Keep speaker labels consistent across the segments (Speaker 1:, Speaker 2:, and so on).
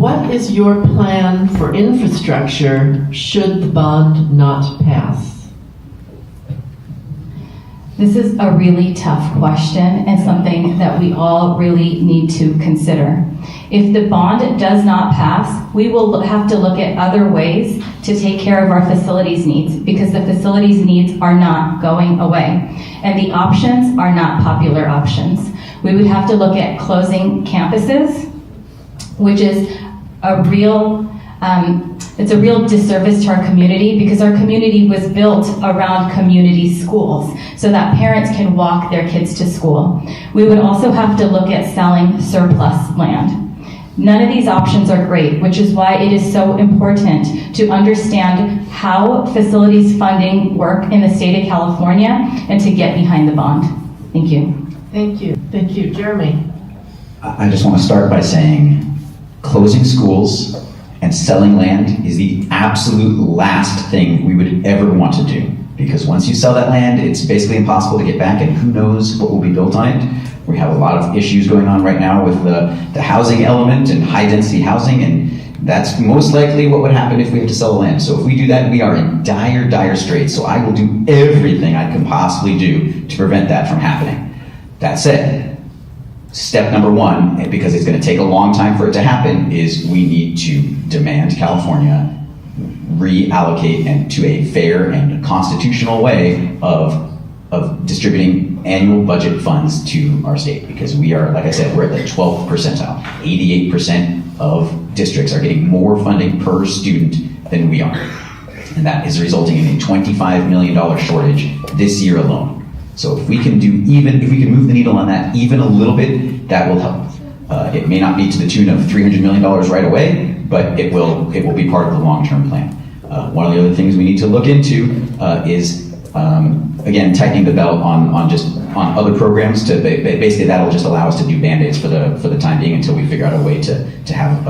Speaker 1: What is your plan for infrastructure should the bond not pass?
Speaker 2: This is a really tough question and something that we all really need to consider. If the bond does not pass, we will have to look at other ways to take care of our facilities needs, because the facilities needs are not going away. And the options are not popular options. We would have to look at closing campuses, which is a real it's a real disservice to our community, because our community was built around community schools so that parents can walk their kids to school. We would also have to look at selling surplus land. None of these options are great, which is why it is so important to understand how facilities funding work in the state of California and to get behind the bond. Thank you.
Speaker 1: Thank you. Thank you. Jeremy?
Speaker 3: I just want to start by saying closing schools and selling land is the absolute last thing we would ever want to do. Because once you sell that land, it's basically impossible to get back, and who knows what will be built on it. We have a lot of issues going on right now with the housing element and high density housing, and that's most likely what would happen if we have to sell the land. So if we do that, we are in dire, dire straits. So I will do everything I can possibly do to prevent that from happening. That said, step number one, because it's going to take a long time for it to happen, is we need to demand California reallocate and to a fair and constitutional way of distributing annual budget funds to our state, because we are, like I said, we're at the 12th percentile. 88% of districts are getting more funding per student than we are. And that is resulting in a $25 million shortage this year alone. So if we can move the needle on that even a little bit, that will help. It may not be to the tune of $300 million right away, but it will be part of the long-term plan. One of the other things we need to look into is again, tightening the belt on other programs. Basically, that'll just allow us to do band-aids for the time being until we figure out a way to have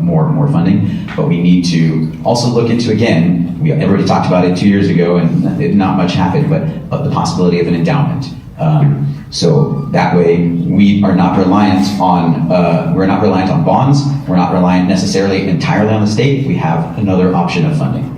Speaker 3: more funding. But we need to also look into, again, everybody talked about it 2 years ago, and not much happened, but the possibility of an endowment. So that way, we are not reliant on bonds. We're not reliant necessarily entirely on the state. We have another option of funding.